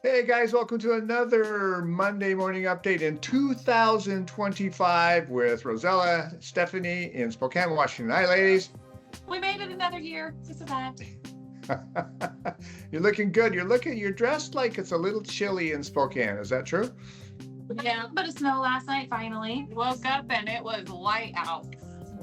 Hey guys, welcome to another Monday morning update in 2025 with Rosella, Steffani in Spokane, Washington. Hi, ladies. We made it another year. This is that. You're looking good. You're dressed like it's a little chilly in Spokane. Is that true? Yeah, but it snowed last night finally. Woke up and it was light out.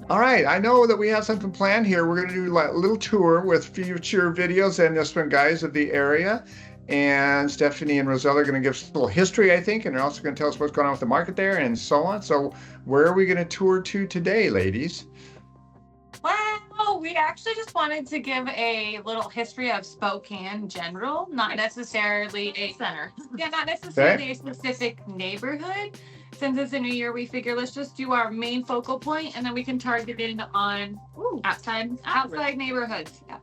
All right. I know that we have something planned here. We're going to do a little tour with future videos and just some guys of the area. And Steffani and Rosella are going to give us a little history, I think, and they're also going to tell us what's going on with the market there and so on. So, where are we going to tour to today, ladies? Well, we actually just wanted to give a little history of Spokane in general, not necessarily a center. Yeah, not necessarily a specific neighborhood. Since it's a new year, we figure let's just do our main focal point and then we can target it on outside neighborhoods. Yeah.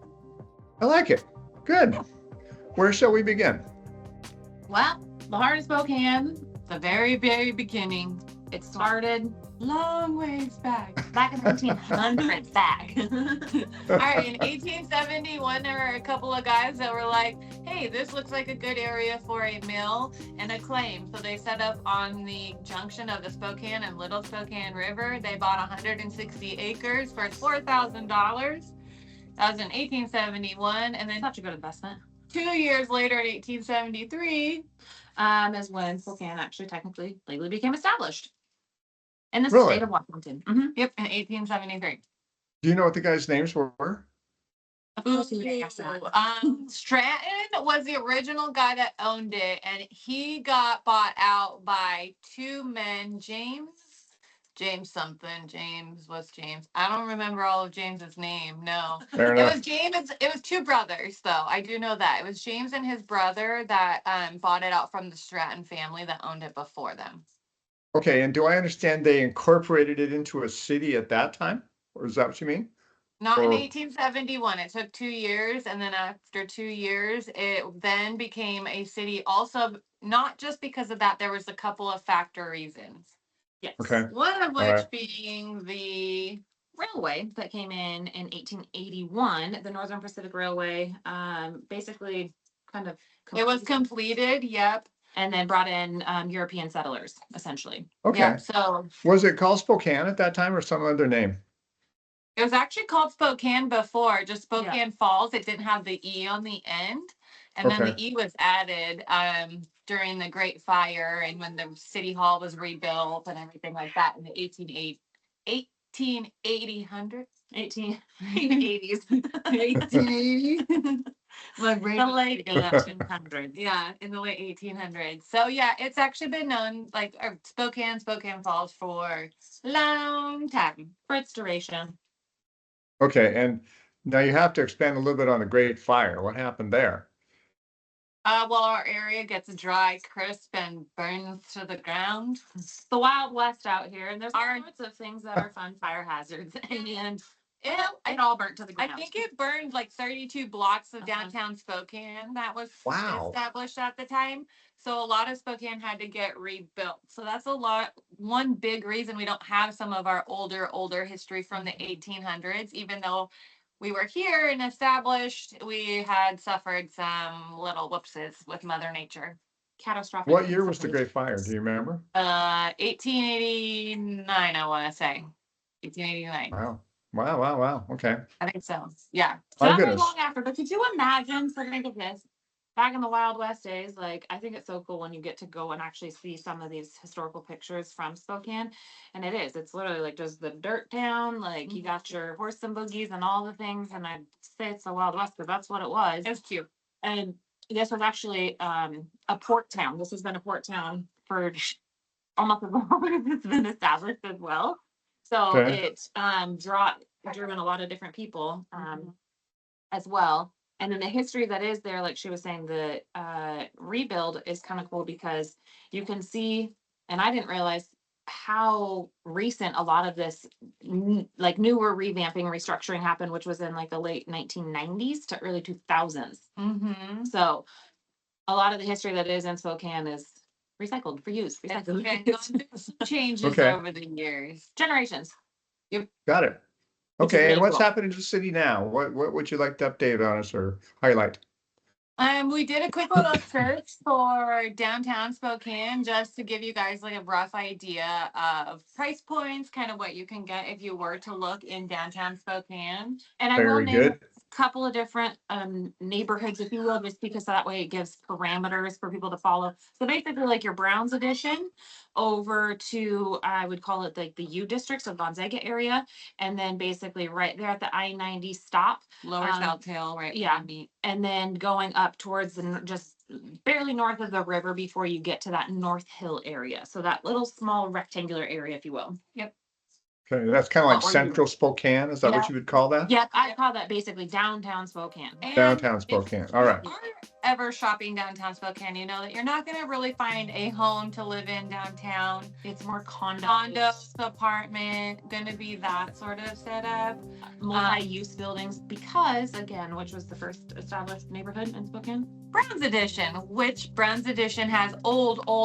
I like it. Good. Where shall we begin? Well, the heart of Spokane, the very, very beginning. It started long ways back in the 1800s back. All right, in 1871, there were a couple of guys that were like, hey, this looks like a good area for a mill and a claim. So they set up on the junction of the Spokane and Little Spokane River. They bought 160 acres for $4,000. That was in 1871. And then such a good investment. 2 years later, in 1873, is when Spokane actually technically legally became established in the state of Washington. Yep, in 1873. Do you know what the guys' names were? Stratton was the original guy that owned it, and he got bought out by two men, James something. What's James? I don't remember all of James's name. No. It was James. It was two brothers, though. I do know that. It was James and his brother that bought it out from the Stratton family that owned it before them. Okay, and do I understand they incorporated it into a city at that time? Or is that what you mean? Not in 1871. It took 2 years, and then after 2 years, it then became a city. Also, not just because of that, there was a couple of factor reasons. Yes. Okay. One of which being the railway that came in 1881, the Northern Pacific Railway, basically kind of it was completed. Yep. And then brought in European settlers, essentially. Okay. Yep, so was it called Spokane at that time or some other name? It was actually called Spokane before, just Spokane Falls. It didn't have the E on the end. And then the E was added during the Great Fire and when the city hall was rebuilt and everything like that in the 1880s. 1880s. 1880s. The late 1800s. Yeah, in the late 1800s. So yeah, it's actually been known like Spokane Falls for a long time for its duration. Okay, and now you have to expand a little bit on the Great Fire. What happened there? Well, our area gets dry, crisp, and burns to the ground. It's the Wild West out here, and there's all sorts of things that are fun fire hazards. And it all burnt to the ground. I think it burned like 32 blocks of downtown Spokane that was established at the time. So a lot of Spokane had to get rebuilt. So that's one big reason we don't have some of our older history from the 1800s, even though we were here and established, we had suffered some little whoopses with Mother Nature. Catastrophic. What year was the Great Fire? Do you remember? 1889, I want to say. 1889. Wow. Okay. I think so. Yeah. So not very long after, but could you imagine, so think of this, back in the Wild West days, like, I think it's so cool when you get to go and actually see some of these historical pictures from Spokane. And it's literally like just the dirt town, like you got your horse and buggies and all the things. And I'd say it's the Wild West because that's what it was. It's cute. And this was actually a port town. This has been a port town for almost as long as it's been established as well. So it driven a lot of different people as well. And then the history that is there, like she was saying, the rebuild is kind of cool because you can see, and I didn't realize how recent a lot of this like newer revamping restructuring happened, which was in like the late 1990s to early 2000s. So a lot of the history that is in Spokane is recycled, changes over the years, generations. Yep. Got it. Okay, and what's happening to the city now? What would you like to update on us or highlight? We did a quick little search for downtown Spokane just to give you guys like a rough idea of price points, kind of what you can get if you were to look in downtown Spokane. And I will name a couple of different neighborhoods, if you will, just because that way it gives parameters for people to follow. So basically, like your Browns edition over to, I would call it like the U district, so Gonzaga area, and then basically right there at the I-90 stop. Lower South Hill, right? Yeah, and then going up towards the just barely north of the river before you get to that North Hill area. So that little small rectangular area, if you will. Yep. Okay, that's kind of like central Spokane. Is that what you would call that? Yep, I call that basically downtown Spokane. Downtown Spokane. All right. If you're ever shopping downtown Spokane, you know that you're not going to really find a home to live in downtown. It's more condos, apartment, going to be that sort of setup. Multi-use buildings, because again, which was the first established neighborhood in Spokane? Browns Edition, which Browns Edition has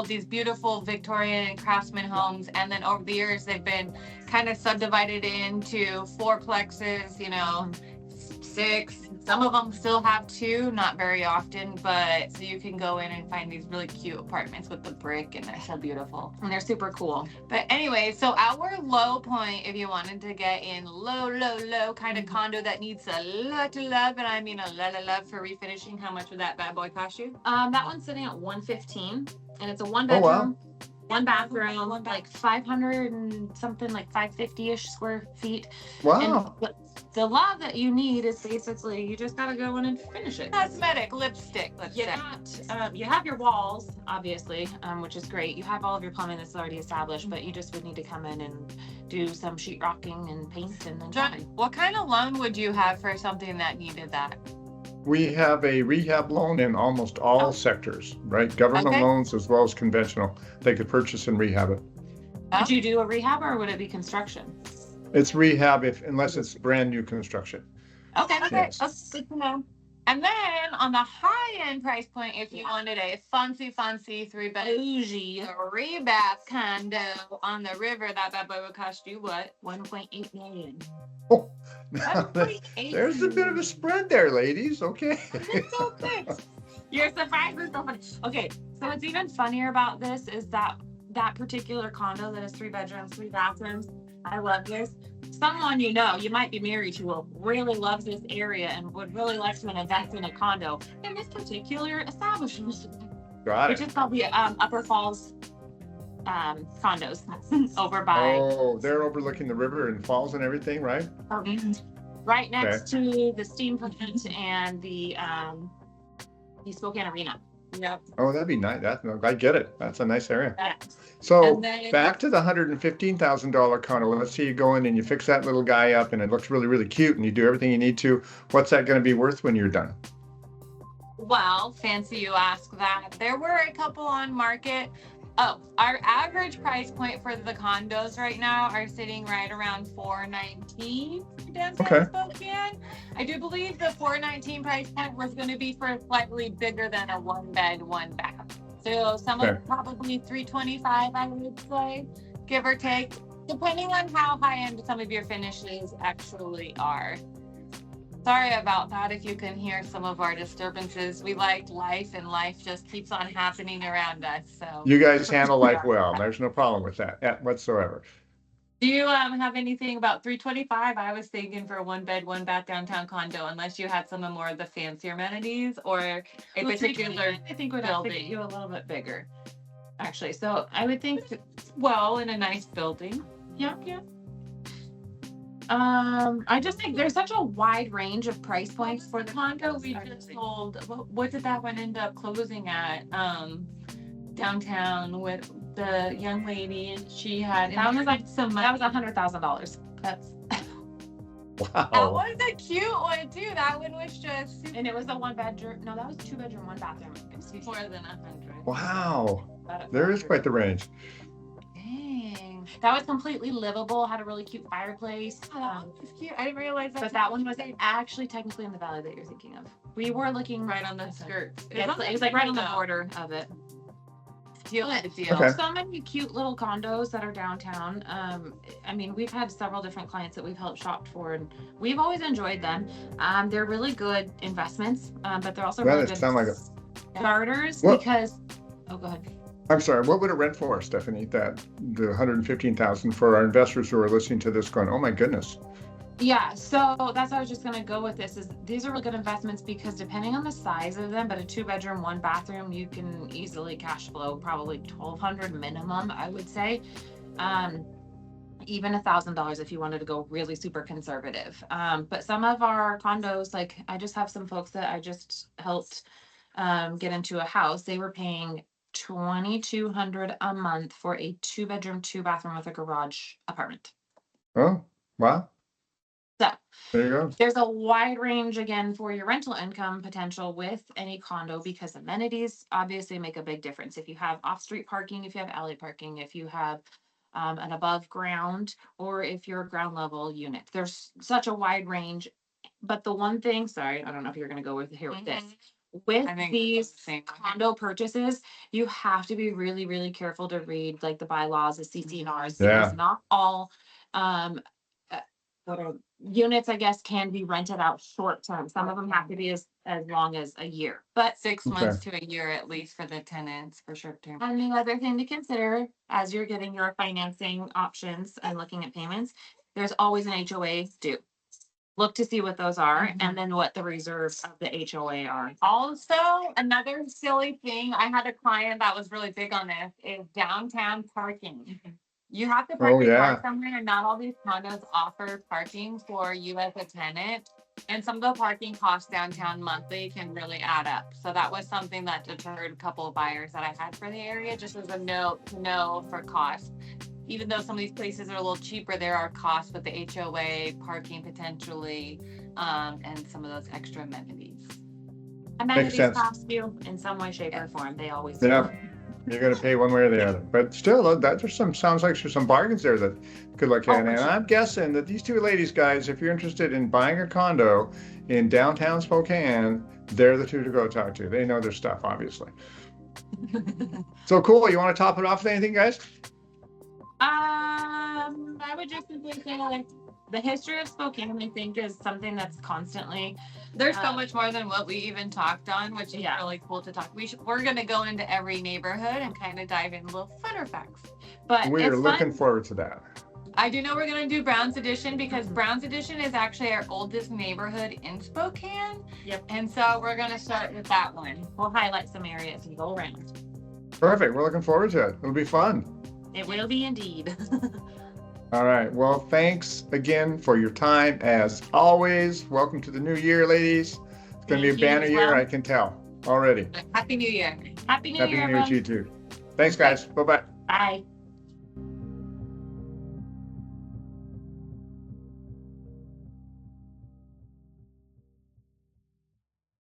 these beautiful Victorian and craftsman homes, and then over the years they've been kind of subdivided into fourplexes, 6. Some of them still have 2, not very often, but so you can go in and find these really cute apartments with the brick, and they're so beautiful. And they're super cool. But anyway, so our low point, if you wanted to get in low kind of condo that needs a lot of love, and I mean a lot of love for refinishing, how much would that bad boy cost you? That one's sitting at $115, and it's a 1-bedroom. One bathroom, like 500 and something, like 550-ish square feet. Wow. And the love that you need is basically you just gotta go in and finish it. Cosmetic, lipstick. You have your walls, obviously, which is great. You have all of your plumbing that's already established, but you just would need to come in and do some sheetrocking and paint and then John, what kind of loan would you have for something that needed that? We have a rehab loan in almost all sectors, right? Government loans as well as conventional. They could purchase and rehab it. Would you do a rehab or would it be construction? It's rehab unless it's brand new construction. Okay. Yes. That's good to know. And then on the high end price point, if you wanted a fancy 3-bath condo on the river, that bad boy would cost you what? $1.8 million. Oh, there's a bit of a spread there, ladies. Okay. It's okay. Your surprise is so funny. Okay, so what's even funnier about this is that particular condo that is 3 bedrooms, 3 bathrooms. I love this. Someone you might be married to will really love this area and would really like to invest in a condo in this particular establishment. Got it. Which is called the Upper Falls condos over by. Oh, they're overlooking the river and falls and everything, right? Right next to the steam plant and the Spokane Arena. Yep. Oh, that'd be nice. I get it. That's a nice area. Yeah. So back to the $115,000 condo. Let's say you go in and you fix that little guy up and it looks really, really cute and you do everything you need to. What's that going to be worth when you're done? Well, fancy you ask that. There were a couple on market. Oh, our average price point for the condos right now are sitting right around $419 downtown Spokane. I do believe the $419 price point was going to be for slightly bigger than a 1-bed, 1-bath. So some of probably $325, I would say, give or take, depending on how high end some of your finishes actually are. Sorry about that if you can hear some of our disturbances. We like life, and life just keeps on happening around us. So you guys handle life well. There's no problem with that whatsoever. Do you have anything about $325? I was thinking for a 1-bed, 1-bath downtown condo, unless you had some of more of the fancier amenities or a particular I think would have to get you a little bit bigger, actually. So I would think, in a nice building. Yeah. I just think there's such a wide range of price points for the condo we just sold. What did that one end up closing at? Downtown with the young lady, and she had that was $100,000. That's wow. That was a cute one too. That one was just, and it was a 1-bedroom. No, that was 2-bedroom, 1 bathroom. It's more than 100. Wow, there is quite the range. Dang, that was completely livable. Had a really cute fireplace. That was cute. I didn't realize that. But that one was actually technically in the valley that you're thinking of. We were looking right on the skirts. It was like right on the border of it. Seal the deal. Okay. There's so many cute little condos that are downtown. I mean, we've had several different clients that we've helped shop for, and we've always enjoyed them. They're really good investments, but they're also really good starters because. Oh, go ahead. I'm sorry. What would it rent for, Steffani? That the $115,000 for our investors who are listening to this, going, "Oh my goodness." Yeah, so that's how I was just gonna go with this. Is these are really good investments because depending on the size of them, but a 2-bedroom, 1-bathroom, you can easily cash flow probably $1,200 minimum, I would say. Even $1,000 if you wanted to go really super conservative. But some of our condos, like I just have some folks that I just helped get into a house. They were paying $2,200 a month for a 2-bedroom, 2-bathroom with a garage apartment. Oh, wow. So there you go. There's a wide range again for your rental income potential with any condo because amenities obviously make a big difference. If you have off-street parking, if you have alley parking, if you have an above ground, or if you're a ground level unit, there's such a wide range. But the one thing, sorry, I don't know if you're going to go with this. With these condo purchases, you have to be really, really careful to read like the bylaws, the CC&Rs, because not all units, I guess, can be rented out short term. Some of them have to be as long as a year, but 6 months to a year at least for the tenants for short term. And the other thing to consider as you're getting your financing options and looking at payments, there's always an HOA due. Look to see what those are and then what the reserves of the HOA are. Also, another silly thing, I had a client that was really big on this, is downtown parking. You have to park your car somewhere, and not all these condos offer parking for you as a tenant. And some of the parking costs downtown monthly can really add up. So that was something that deterred a couple of buyers that I had for the area, just as a note to know for cost. Even though some of these places are a little cheaper, there are costs with the HOA, parking potentially, and some of those extra amenities. Amenities cost you in some way, shape, or form. They always do. Yeah. You're going to pay one way or the other. But still, there's sounds like there's some bargains there that could look at. And I'm guessing that these two ladies, guys, if you're interested in buying a condo in downtown Spokane, they're the two to go talk to. They know their stuff, obviously. So cool. You want to top it off with anything, guys? I would just simply say like the history of Spokane, I think, is something that's constantly. There's so much more than what we even talked on, which is really cool to talk. We're going to go into every neighborhood and kind of dive in little fun facts. But we're looking forward to that. I do know we're going to do Brown's Addition because Brown's Addition is actually our oldest neighborhood in Spokane. Yep. And so we're going to start with that one. We'll highlight some areas and go around. Perfect. We're looking forward to it. It'll be fun. It will be indeed. All right. Well, thanks again for your time. As always, welcome to the new year, ladies. It's going to be a banner year, I can tell already. Happy New Year. Happy New Year to you too. Thanks, guys. Bye-bye. Bye.